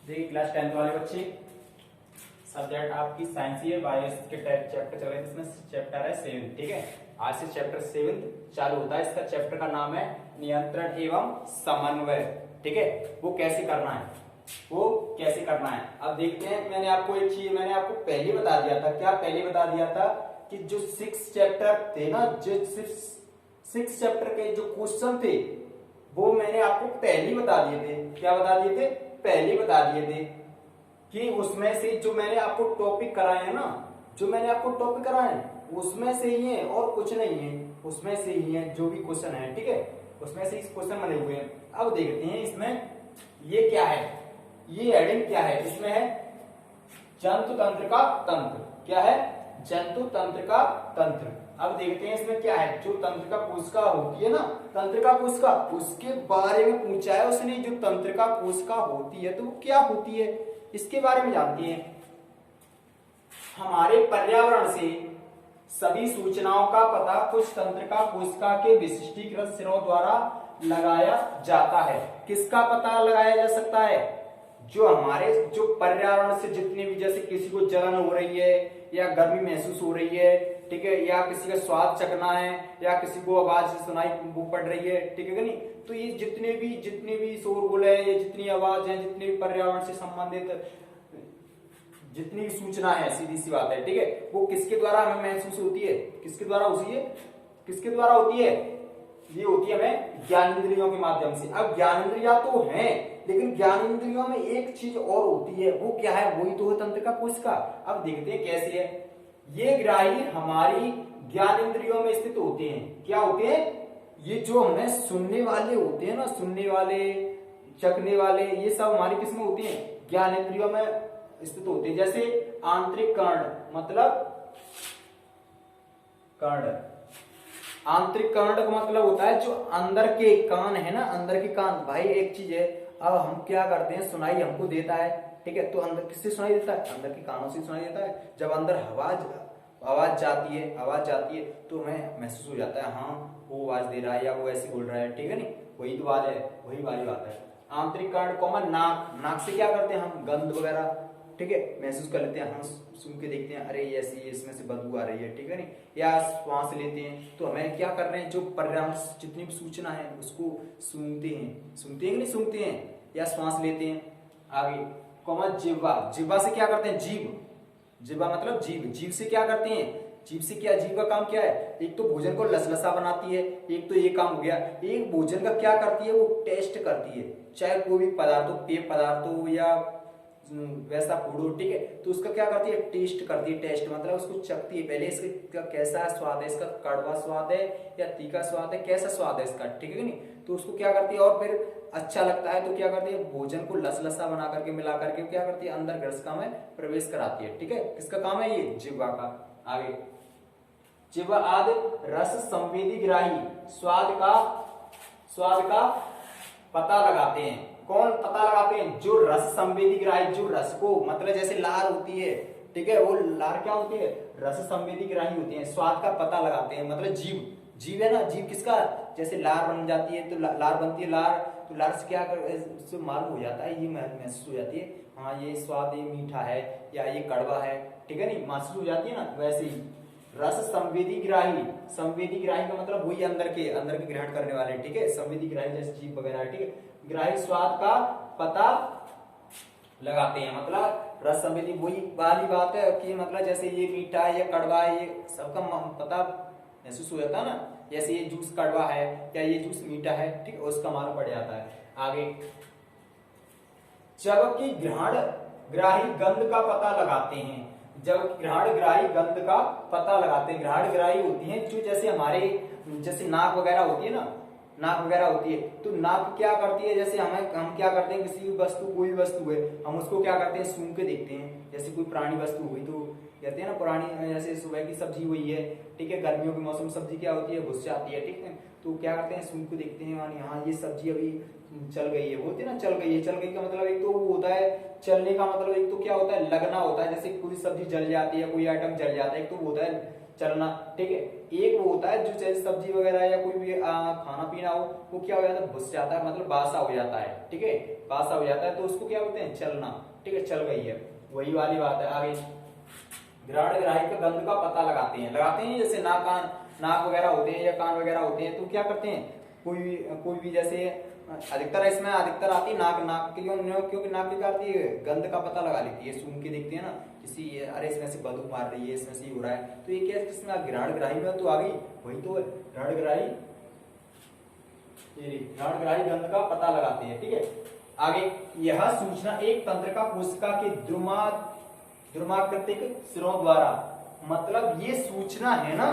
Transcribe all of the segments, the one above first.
देखिए class 10th वाले बच्चे, सब्जेक्ट आपकी साइंस ही है, बायो के चैप्टर चल रहे हैं, इसमें चैप्टर है 7। ठीक है, आज से चैप्टर 7 चालू होता है। इसका चैप्टर का नाम है नियंत्रण एवं समन्वय। ठीक है, वो कैसे करना है, वो कैसे करना है अब देखते हैं। मैंने आपको एक चीज मैंने आपको पहले बता दिया था। क्या पहले बता दिया था कि जो 6 चैप्टर थे ना, जो 6 चैप्टर के जो क्वेश्चन थे वो मैंने आपको पहले ही बता दिए थे। क्या बता दिए थे? पहले ही बता दिए थे कि उसमें से जो मैंने आपको टॉपिक कराए हैं ना, जो मैंने आपको टॉपिक कराए हैं उसमें से ही है और कुछ नहीं है, उसमें से ही है जो भी क्वेश्चन है। ठीक है, उसमें से इस क्वेश्चन बने हुए हैं। अब देखते हैं इसमें ये क्या है, ये हेडिंग क्या है। इसमें है जंतु तंत्र का तंत्र। क्या है? जंतु तंत्र का तंत्र। अब देखते हैं इसमें क्या है। जो तंत्र का कोशिका होती है ना, तंत्र का कोशिका, उसके बारे में पूछा है उसने। जो तंत्र का कोशिका होती है तो वो क्या होती है, इसके बारे में जानते हैं। हमारे पर्यावरण से सभी सूचनाओं का पता कुछ तंत्र का कोशिका के विशिष्टीकृत सिरों द्वारा लगाया जाता है। किसका पता लगाया जा सकता है? जो हमारे जो पर्यावरण से जितने भी, जैसे किसी को जलन हो रही है या गर्मी महसूस हो रही है, ठीक है, या किसी का स्वाद चखना है, या किसी को आवाज सुनाई पड़ रही है, ठीक है कि नहीं, तो ये जितने भी शोरगुल है, ये जितनी आवाज है, जितने भी पर्यावरण से संबंधित जितनी भी सूचना है, सीधी सी बात है, ठीक है, वो किसके द्वारा हमें महसूस होती है? किसके द्वारा होती है? किसके द्वारा होती है? ये होती है हमें ज्ञानेंद्रियों के माध्यम से। अब ज्ञानेंद्रियां तो हैं, लेकिन ज्ञानेंद्रियों में एक चीज और होती है, वो क्या है? वही तो है तंत्र का कोशिका। अब देखते हैं कैसे है। ये ग्राही हमारी ज्ञानेंद्रियों में स्थित होते हैं। क्या होते हैं? ये जो हमें सुनने वाले होते हैं ना, सुनने वाले, चखने वाले, ये सब हमारी किसमें होती हैं? ज्ञानेंद्रियों में स्थित होते हैं। जैसे आंतरिक कर्ण, मतलब कर्ण, आंतरिक कर्ण का मतलब होता है जो अंदर के कान है ना, अंदर के कान। भाई एक चीज है, अब हम क्या करते हैं, सुनाई हमको देता है, ठीक है, तो अंदर किससे सुनाई देता है? अंदर के कानों से सुनाई देता है। जब अंदर आवाज जाती है तो हमें महसूस हो जाता है, हाँ वो आवाज दे रहा है या वो ऐसे बोल रहा है, ठीक है नहीं, वही तो बात है, वही वाली बात है। आंतरिक कर्ण कॉमन नाक, नाक से क्या करते हैं हम? गंध वगैरह, ठीक है, महसूस कर लेते हैं, हम सुन के देखते हैं, अरे ऐसी इसमें से बदबू आ रही है, ठीक है नहीं, या श्वास लेते हैं तो हमें क्या कर रहे हैं, जो पर्यावरण जितनी भी सूचना है उसको सूंघते हैं कि नहीं सूंघते हैं, या श्वास लेते हैं। आगे कॉमन जिह्वा, जिह्वा से क्या करते हैं? जीभ, जिह्वा मतलब जीभ, जीभ से क्या करते हैं? जीभ से क्या, जीभ का काम क्या है? एक तो भोजन को लसलसा बनाती है, एक तो ये काम हो गया। एक भोजन का क्या करती है? वो टेस्ट करती है, चाहे कोई भी पदार्थ हो, पेय पदार्थ हो या वैसा फूड हो, ठीक है, तो उसका क्या करती है? टेस्ट करती है। टेस्ट मतलब उसको चखती है, पहले इसका कैसा स्वाद है, इसका कड़वा स्वाद है या तीखा स्वाद है, कैसा स्वाद है इसका, ठीक है नहीं, तो उसको क्या करती है, और फिर अच्छा लगता है तो क्या करती है? भोजन को लसलसा बना करके, मिला करके क्या करती है? अंदर ग्रसिका में प्रवेश कराती है, ठीक है। किसका काम है? ये जिह्वा का। आगे जिह्वा आदि रस संवेदी ग्राही स्वाद का पता लगाते हैं। कौन पता लगाते हैं? जो रस संवेदी ग्राही, जो रस को, मतलब जैसे लार होती है, ठीक है, वो लार क्या होती है? रस संवेदी ग्राही होती है, स्वाद का पता लगाते हैं, मतलब जीव, जीव है ना, जीव किसका? जैसे लार बन जाती है तो लार बनती है, लार, तो लार से क्या कर, उससे मालूम हो जाता है, ये महसूस हो जाती है, हाँ ये स्वाद, ये मीठा है या ये कड़वा है, ठीक है नहीं, महसूस हो जाती है ना। वैसे ही रस संवेदी ग्राही, संवेदी ग्राही का मतलब वही अंदर के ग्रहण करने वाले, ठीक है, संवेदी ग्राही जैसे जीभ वगैरह, ठीक है, ग्राही स्वाद का पता लगाते हैं, मतलब रस संवेदी वही वाली बात है कि मतलब जैसे ये मीठा है या कड़वा है, ये सबका पता महसूस हो जाता है ना, जैसे ये जूस कड़वा है या ये जूस मीठा है, ठीक है, उसका मालूम पड़ जाता है। आगे जबकि घ्राण ग्राही गंध का पता लगाते हैं, जब घ्राण ग्राही गंध का पता लगाते हैं। घ्राण ग्राही होती है जो जैसे हमारे, जैसे नाक वगैरह होती है ना, नाक वगैरह होती है, तो नाक क्या करती है? जैसे हम क्या करते हैं, किसी भी वस्तु, कोई भी वस्तु है, हम उसको क्या करते हैं? सूंघ के देखते हैं। जैसे कोई पुरानी वस्तु हुई तो कहते हैं ना, पुरानी, जैसे सुबह की सब्जी हुई है, ठीक है, गर्मियों के मौसम सब्जी क्या होती है? घुस जाती है, ठीक है, तो क्या करते हैं? सूंघ के देखते हैं, हाँ ये सब्जी अभी चल गई है, बोलते हैं ना, चल गई है। चल गई का मतलब एक तो वो होता है, चलने का मतलब एक तो क्या होता है? लगना होता है, जैसे कोई सब्जी जल जाती है, कोई आइटम जल जाता है, एक तो वो होता है चलना, ठीक है। एक वो होता है जो चाहे सब्जी वगैरह या कोई भी खाना पीना हो, वो क्या हो जाता है, घुस जाता है, मतलब बासा हो जाता है, ठीक है, बासा हो जाता है, तो उसको क्या बोलते हैं, चलना, ठीक है, चल गई है, वही वाली बात है। आगे ग्राहक ग्राही का गंध का पता लगाते हैं, जैसे नाक वगैरह होते हैं या कान वगैरह होते हैं, तो क्या करते हैं, कोई भी जैसे अधिकतर इसमें अधिकतर आती है नाक के लिए, क्योंकि नाक क्या करती है, गंध का पता लगा लेती है, सूंघ के देखते हैं ना किसी, अरे इसमें से बदबू मार रही है, इसमें से हो रहा है, तो ये क्या है, किसमें ग्राहक ग्राही में तो आ गई, वही तो है ग्राहक ग्राही, ग्राहक ग्राही गंध का पता लगाते हैं, ठीक है। आगे यह सूचना एक तंत्रिका कोशिका के द्रुमाकृतिक सिरों द्वारा, मतलब ये सूचना है ना,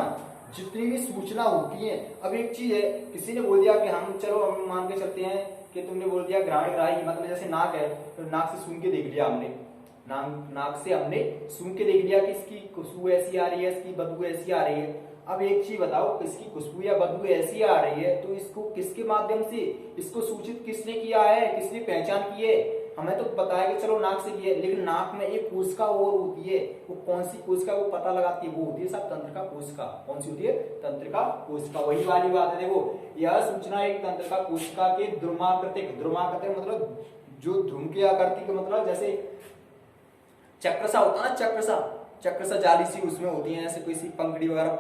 जितनी भी सूचना होती है, अब एक चीज है, किसी ने बोल दिया कि हम मान के चलते हैं कि तुमने बोल दिया ग्राहक ग्राही, मतलब जैसे नाक है, तो नाक से सूंघ के देख लिया हमने, नाक से हमने सूंघ के देख लिया कि इसकी खुशबू ऐसी आ रही है, इसकी बदबू ऐसी आ रही है। अब एक चीज बताओ, इसकी खुशबू या बदबू ऐसी आ रही है, तो इसको किसके माध्यम से, इसको सूचित किसने किया है, किसने पहचान की है, हमें तो बताया कि चलो नाक से की है, लेकिन नाक में एक कोशिका और होती है, वो कौन सी कोशिका वो पता लगाती है, वो होती है सब तंत्रिका कोशिका। कौन सी होती है, तंत्रिका कोशिका, वही वाली बात है। देखो यह सूचना एक तंत्रिका कोशिका के द्रुमाकृतिक मतलब जो ध्रुम की आकृति के, मतलब जैसे चक्र सा होता है ना, चक्र सा जाली सी उसमें होती है, जैसे कोई सी पंखड़ी वगैरह,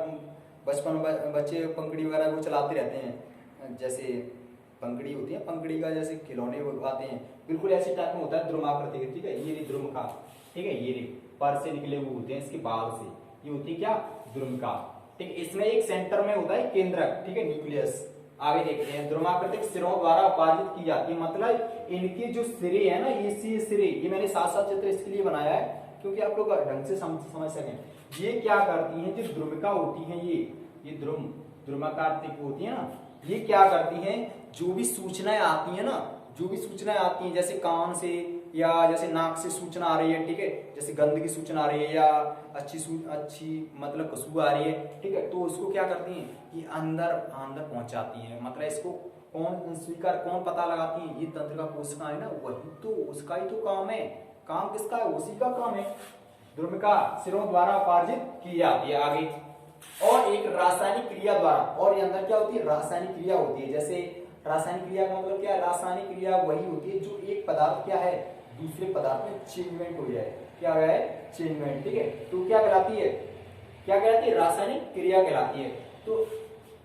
बचपन में बच्चे पंखड़ी वगैरह वो चलाते रहते हैं, जैसे पंखड़ी होती है, पंखड़ी का जैसे खिलौने आते हैं, बिल्कुल ऐसे टाइप में होता है द्रुमाकृति, ठीक है, ये ध्रुम का, ठीक है, ये पर से निकले हुए होते हैं इसके बाल से, ये होती है क्या, ध्रुम का, ठीक है। इसमें एक सेंटर में होता है केंद्रक, ठीक है, न्यूक्लियस। आगे देखते हैं, द्रुमाकृतिक सिरों द्वारा उपार्जित की जाती है, मतलब इनकी जो सिरे है ना, ये सिरे, ये मैंने साथ चित्र इसके लिए बनाया है क्योंकि आप लोग ढंग से समझ सकें। ये क्या करती हैं, जो ध्रुमिका होती है, ये ध्रुमाकृतिक होती है ना, ये क्या करती हैं, जो भी सूचनाएं आती है ना, जो भी सूचनाएं आती हैं, जैसे कान से या जैसे नाक से सूचना आ रही है, ठीक है, जैसे गंध की सूचना आ रही है या अच्छी मतलब खुशबू आ रही है, ठीक है, तो उसको क्या करती हैं, ये अंदर पहुंचाती हैं, मतलब इसको कौन पता लगाती है, ये तंत्रिका कोशिका है ना, वही तो, उसका ही तो काम है, काम किसका है, उसी का काम है, ध्रुमिका सिरों द्वारा उपार्जित की जाती है। आगे और एक रासायनिक क्रिया द्वारा, और ये अंदर क्या होती है, रासायनिक क्रिया होती है, जैसे रासायनिक क्रिया का मतलब क्या है, रासायनिक क्रिया वही होती है जो एक पदार्थ क्या है दूसरे पदार्थ में चेंजमेंट हो जाए, क्या हो जाए, चेंजमेंट, ठीक है, तो क्या कहलाती है, रासायनिक क्रिया कहलाती है। तो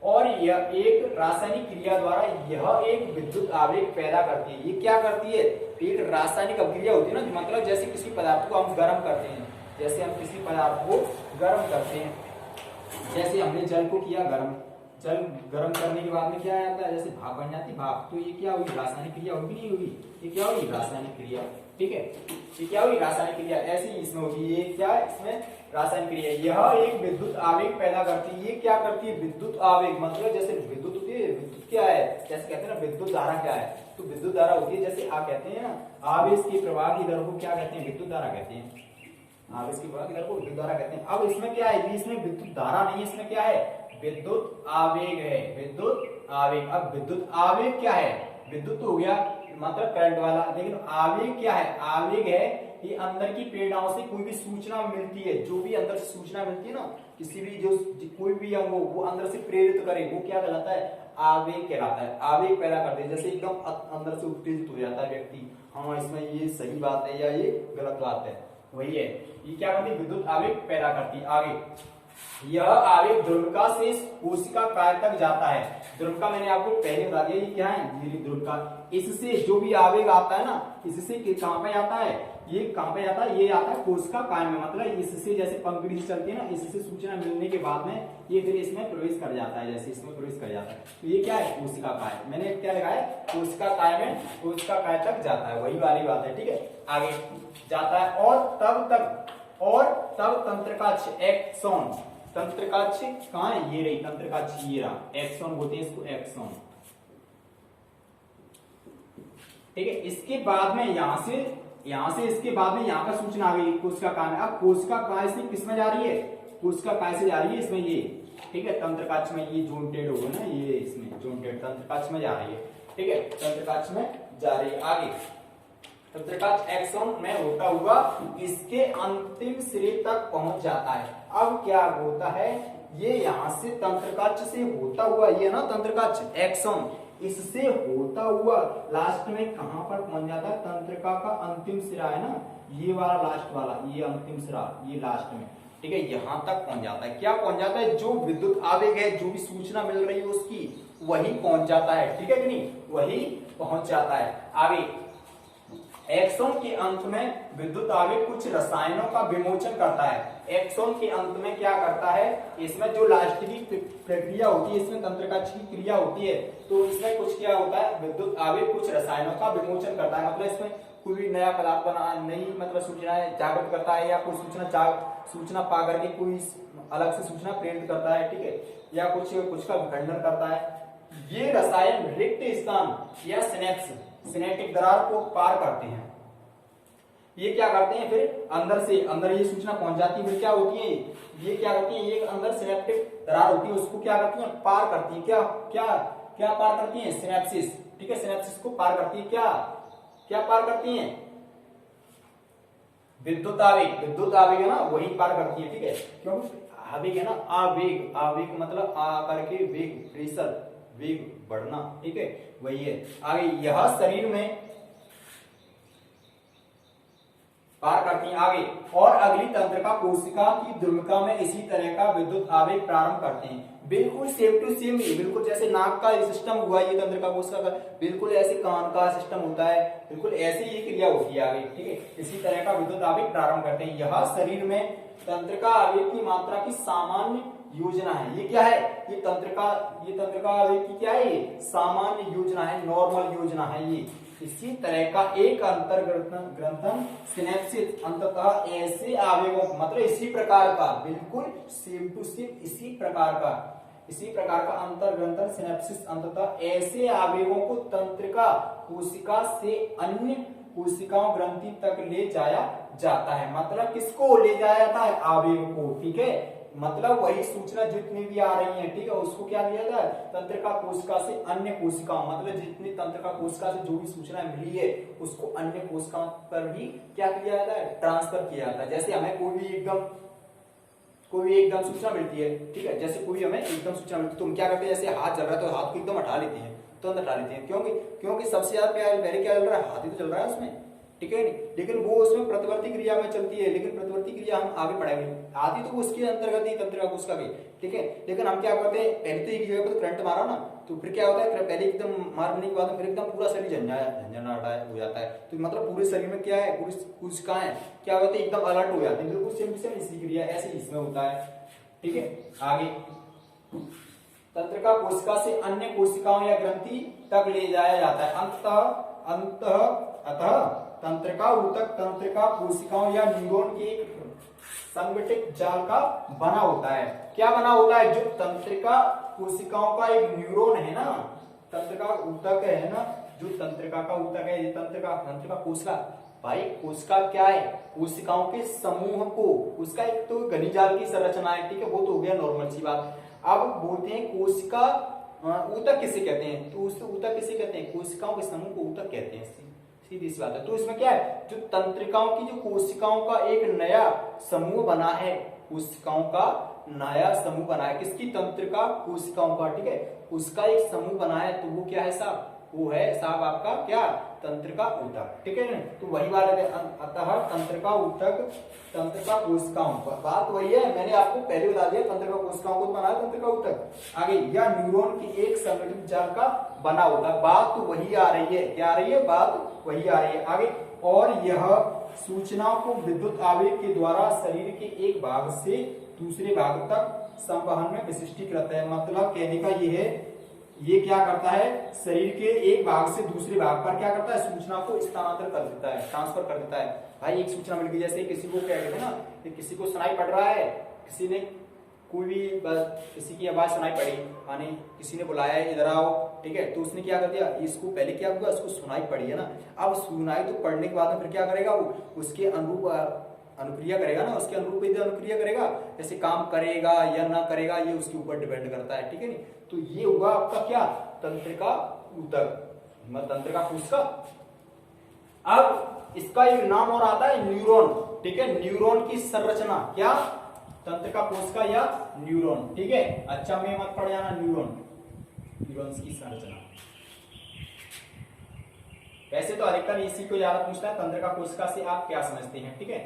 और यह एक रासायनिक क्रिया द्वारा यह एक विद्युत आवेग पैदा करती है, ये क्या करती है, एक रासायनिक अभिक्रिया होती है ना, मतलब जैसे किसी पदार्थ को हम गर्म करते हैं, जैसे हम किसी पदार्थ को गर्म करते हैं, जैसे हमने जल को किया गर्म, जल गर्म करने के बाद में क्या आता है, जैसे भाप बन जाती है, भाप, तो ये क्या हुई, रासायनिक क्रिया होगी, नहीं होगी, ये क्या हुई, रासायनिक क्रिया, ठीक है, ये क्या हुई, रासायनिक क्रिया, ऐसी इसमें होगी, ये क्या है, इसमें रासायनिक क्रिया, यह एक विद्युत आवेग पैदा करती है, ये क्या करती है, विद्युत आवेग, मतलब जैसे विद्युत होती है, विद्युत क्या है, जैसे कहते हैं ना विद्युत धारा क्या है, तो विद्युत धारा होती है, जैसे आप कहते हैं ना आवेश के प्रवाह की दर को क्या कहते हैं, विद्युत धारा कहते हैं, आवेश की प्रवाह की दर को विद्युत धारा कहते हैं। अब इसमें क्या है, इसमें विद्युत धारा नहीं, इसमें क्या है, विद्युत आवेग है, विद्युत आवेग। अब विद्युत आवेग क्या है, विद्युत हो गया मतलब करंट वाला, लेकिन आवेग क्या है, आवेग है ये अंदर की प्रेरणाओं से कोई भी सूचना मिलती है, जो भी अंदर से सूचना मिलती है ना, किसी भी जो कोई भी अंग हो वो अंदर से प्रेरित करे, वो क्या कहलाता है, आवेग कहलाता है, आवेग पैदा करते हैं, जैसे एकदम अंदर से उत्तेजित हो जाता है व्यक्ति, हाँ इसमें ये सही बात है या ये गलत बात है, वही है, ये क्या करती है, विद्युत आवेग पैदा करती है। आगे यह आवेग ध्रुवका से कोशिका काय तक जाता है, ध्रुवका मैंने आपको पहले बता दिया, ये क्या है, ये ध्रुवका, इससे जो भी आवेग आता है ना, इससे कहां पे आता है, ये कहां पे आता है, ये आता है कोशिका काय में, मतलब इससे जैसे पंखड़ी से चलती है ना, इससे सूचना मिलने के बाद में ये फिर इसमें प्रवेश कर जाता है, जैसे इसमें प्रवेश कर जाता है, तो ये क्या है, कोशिका काय, मैंने क्या लगाया, कोशिका काय में, कोशिका काय तक जाता है, वही वाली बात है, ठीक है, आगे जाता है, और तब तंत्रिकाक्ष एक्सॉन, तंत्रिकाक्ष कहां है, ये रही तंत्रिकाक्ष, ये रहा, एक्सॉन बोलते हैं इसको, एक्सॉन, ठीक है। इसके बाद में यहां से इसके बाद में यहाँ का सूचना आ गई कोशिका काय में। अब कोशिका काय से किस में जा रही है, कोशिका काय से जा रही है इसमें, ये ठीक है, तंत्रिकाक्ष में, ये जोनटेड होगा ना, ये इसमें जोनटेड तंत्रिकाक्ष में जा रही है, ठीक है, तंत्रिकाक्ष में जा रही है। आगे तंत्रिका एक्सॉन में होता हुआ इसके अंतिम सिरे तक पहुंच जाता है। अब क्या होता है, ये यहां से तंत्रिकाक्ष से होता हुआ, ये ना तंत्रिकाक्ष एक्सॉन, इससे होता हुआ लास्ट में कहां पर पहुंच जाता है, तंत्रिका का अंतिम सिरा है ना, ये वाला लास्ट वाला, ये अंतिम सिरा, ये लास्ट में, ठीक है, यहां तक पहुंच जाता है। क्या पहुंच जाता है, जो विद्युत आवेग है, जो भी सूचना मिल रही है उसकी, वही पहुंच जाता है, ठीक है कि नहीं, वही पहुंच जाता है। आगे एक्सॉन के अंत में विद्युत आवेग कुछ रसायनों का विमोचन करता है। एक्सॉन के अंत में क्या करता है, इसमें जो लास्ट की प्रक्रिया होती है, इसमें तंत्रिकाक्ष की क्रिया होती है, तो इसमें कुछ क्या होता है, विद्युत आवेग कुछ रसायनों का विमोचन करता है, मतलब इसमें कोई भी नया पदार्थ बना, नई मतलब सूचनाएं जागृत करता है, या कोई सूचना पा करके कोई अलग से सूचना प्रेरित करता है, ठीक है, या कुछ का विखंडन करता है। ये रसायन रिक्त स्थान या सिनेप्टिक दरार को पार करते हैं। ये क्या करते हैं, फिर अंदर ये सूचना पहुंच जाती है, फिर क्या होती है, ये क्या करती है, ये अंदर सिनेप्टिक दरार होती है, उसको क्या करती है, पार करती है। क्या पार करती है, सिनेप्सिस, ठीक है, सिनेप्सिस को पार करती है। क्या पार करती है, विद्युत आवेग है ना, वही पार करती है, ठीक है, क्योंकि आवेग है ना, आवेग मतलब आ करके वेग, प्रेशर, वेग बढ़ना, ठीक है, वही है। आगे यह शरीर में पार करती है। आगे और अगली तंत्रिका कोशिका की द्रुमिका में इसी तरह का विद्युत आवेग प्रारंभ करते हैं। बिल्कुल सेम टू सेम, बिल्कुल जैसे नाक का सिस्टम हुआ ये तंत्रिका कोशिका का, बिल्कुल ऐसे कान का सिस्टम होता है, बिल्कुल ऐसे ही क्रिया होती है आगे, ठीक है, इसी तरह का विद्युत आवेग प्रारंभ करते हैं। यह शरीर में तंत्रिका आवेग की मात्रा की सामान्य योजना है। ये क्या है, ये तंत्रिका आवेग की क्या है, ये सामान्य योजना है, नॉर्मल योजना है ये। इसी तरह का एक अंतर्ग्रंथन सिनेप्सिस अंततः ऐसे आवेगों, मतलब इसी प्रकार का, बिल्कुल सेम टू सेम इसी प्रकार का अंतर्ग्रंथन सिनेप्सिस अंततः ऐसे आवेगों को तंत्रिका कोशिका से अन्य कोशिकाओं ग्रंथि तक ले जाया जाता है। मतलब किसको ले जाया जाता है, आवेग को, ठीक है, मतलब वही सूचना जितनी भी आ रही है, ठीक है, उसको क्या दिया जाए, तंत्रिका कोशिका से अन्य कोशिकाओं, मतलब जितनी तंत्रिका कोशिका से जो भी सूचना मिली है उसको अन्य कोशिकाओं पर भी क्या किया जाता है, ट्रांसफर किया जाता है। जैसे हमें कोई भी एकदम सूचना मिलती है, ठीक है, जैसे कोई हमें एकदम सूचना मिलती है तो हम क्या करते हैं, जैसे हाथ चल रहा है तो हाथ को एकदम हटा लेते हैं, तुरंत हटा लेते हैं, क्योंकि सबसे ज्यादा पहले क्या चल रहा है, हाथ ही तो चल रहा है उसमें, ठीक है, लेकिन वो उसमें प्रतिवर्ती क्रिया में चलती है, लेकिन प्रतिवर्ती क्रिया हम आगे पढ़ेंगे, आती तो उसके अंतर्गत ही तंत्रिका कोशिका की, ठीक है, लेकिन हम क्या करते हैं, पहले तो एक जगह पर करंट मारा ना, तो फिर क्या होता है, पहले एकदम मारने के बाद फिर एकदम पूरा शरीर झंझनाटा हो जाता है, तो मतलब पूरे शरीर में क्या है, पूरी कोशिकाएं क्या होती है, एकदम अलर्ट हो जाती है, बिल्कुल सेम टू सेम इसी क्रिया ऐसे इसमें होता है, ठीक है। आगे तंत्रिका कोशिका से अन्य कोशिकाओं या ग्रंथि तक ले जाया जाता है। अतः तंत्रिका ऊतक तंत्रिका कोशिकाओं या न्यूरॉन के एक संगठित जाल का बना होता है। क्या बना होता है, जो तंत्रिका कोशिकाओं का एक न्यूरॉन है ना, तंत्रिका ऊतक है ना, जो तंत्रिका का ऊतक है, ये तंत्रिका कोशिका, भाई कोशिका क्या है, कोशिकाओं के समूह को, उसका एक तो घनी जाल की संरचना है, ठीक है, वो तो हो गया नॉर्मल सी बात। अब बोलते हैं कोशिका ऊतक किसे कहते हैं, तो उस ऊतक किसे कहते हैं, कोशिकाओं के समूह को ऊतक कहते हैं, सीधी सी बात है। तो इसमें क्या है, जो तंत्रिकाओं की, जो कोशिकाओं का एक नया समूह बना है, कोशिकाओं का नया समूह बना है, किसकी, तंत्रिका कोशिकाओं का, ठीक है, उसका एक समूह बना है, तो वो क्या है साहब, वो है साहब आपका क्या, तंत्रिका ऊतक, ठीक है ना, तो वही बात है। अतः तंत्रिका ऊतक तंत्रिका कोशिकाओं, बात वही है, मैंने आपको पहले बता दिया, तंत्रिका कोशिकाओं को बना तंत्रिका ऊतक। आगे या न्यूरॉन की एक संगठित जाल का बना होता है, बात तो वही आ रही है, क्या आ रही है, बात वही आ रही है। आगे और यह सूचनाओं को विद्युत आवेग के द्वारा शरीर के एक भाग से दूसरे भाग तक संवहन में विशिष्टीकृत है। मतलब कहने का ये है, ये क्या करता है, शरीर के एक भाग से दूसरे भाग पर क्या करता है, सूचना को स्थानांतरित कर देता है, ट्रांसफर कर देता है। भाई एक सूचना मिल गई, जैसे किसी को क्या कहते हैं ना, कि किसी को सुनाई पड़ रहा है, किसी ने कोई भी किसी की आवाज सुनाई पड़ी, माने किसी ने बुलाया है इधर आओ, ठीक है, तो उसने क्या कर दिया, इसको पहले क्या हुआ, उसको सुनाई पड़ी है ना, अब सुनाई तो पढ़ने के बाद में फिर क्या करेगा, वो उसके अनुरूप अनुक्रिया करेगा ना, उसके अनुरूप अनुक्रिया करेगा, जैसे काम करेगा या ना करेगा ये उसके ऊपर डिपेंड करता है, ठीक है नहीं। तो ये हुआ आपका क्या, तंत्रिका ऊतक, तंत्रिका कोशिका। अब इसका एक नाम और आता है न्यूरॉन, ठीक है। न्यूरॉन की संरचना क्या, तंत्रिका कोशिका या न्यूरॉन, ठीक है। अच्छा में मत पड़ जाना न्यूरॉन, न्यूरॉन्स की संरचना। वैसे तो अधिकतर इसी को ज्यादा पूछता है, तंत्रिका कोशिका से आप क्या समझते हैं, ठीक है।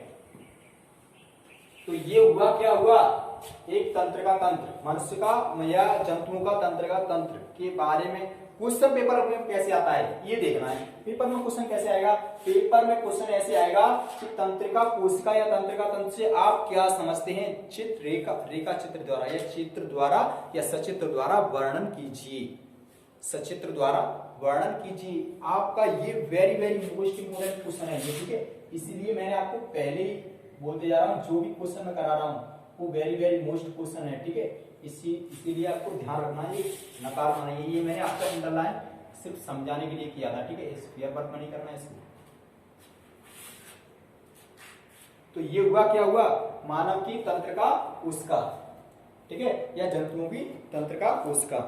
तो ये हुआ, क्या हुआ, एक तंत्रिका तंत्र, मनुष्य का या जंतुओं का तंत्रिका तंत्र के बारे में क्वेश्चन पेपर में कैसे आता है ये देखना है। पेपर में क्वेश्चन कैसे आएगा, पेपर में क्वेश्चन ऐसे आएगा कि तंत्रिका कोशिका या तंत्रिका तंत्र से आप क्या समझते हैं, चित्र रेखा चित्र द्वारा या चित्र द्वारा या सचित्र द्वारा वर्णन कीजिए, सचित्र द्वारा वर्णन कीजिए। आपका ये very very most important question है ये, ठीक है। इसीलिए मैंने आपको पहले ही बोलते जा रहा हूँ, जो भी क्वेश्चन मैं करा रहा हूँ वो वेरी वेरी मोस्ट क्वेश्चन है, ठीक है। इसीलिए आपको ध्यान रखना है, ये नकार बनाइए, ये मैंने आपका अंडरलाइन सिर्फ समझाने के लिए किया था, ठीक है। इस फेयर वर्क में नहीं करना है इसको। तो ये हुआ, क्या हुआ, मानव की तंत्रिका कोशिका, ठीक है, या जंतुओं की तंत्रिका कोशिका।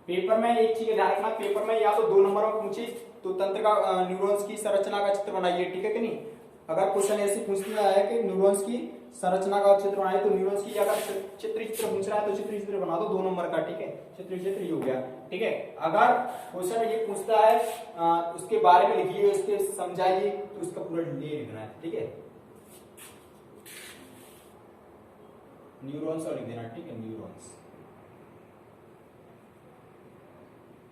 पेपर में एक चीज ध्यान रखना, पेपर में या तो 2 नंबर में पूछे तो तंत्रिका न्यूरॉन्स की संरचना का चित्र बनाइए, ठीक है कि नहीं। अगर क्वेश्चन ऐसे पूछना है कि न्यूरॉन्स की संरचना का चित्र बनाइए, तो न्यूरॉन्स की अगर चित्र पूछ रहा है तो चित्र बना दो 2 नंबर का, ठीक है। चित्र ये हो गया, ठीक है। अगर क्वेश्चन ये पूछता है उसके बारे में लिखिए, उसके समझाइए, तो उसका पूरा डिटेल लिखना है, ठीक है। न्यूरॉन्स और लिख देना, ठीक है, न्यूरॉन्स।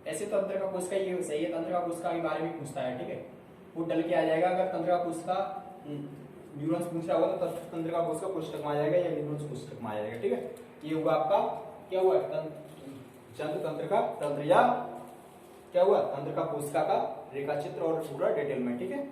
ऐसे तंत्रिका कोशिका ये सही है, तंत्रिका कोशिका के बारे में पूछता है, ठीक है, वो डल के आ जाएगा। अगर तंत्रिका कोशिका न्यूरॉन्स पूछ रहा होगा तो तंत्रिका कोशिका कोष्ठक में आ जाएगा या न्यूरॉन्स कोष्ठक में आ जाएगा, ठीक है। ये हुआ आपका, क्या हुआ, जंतु तंत्रिका तंत्र या क्या हुआ, तंत्रिका कोशिका का रेखा चित्र और पूरा डिटेल में, ठीक है।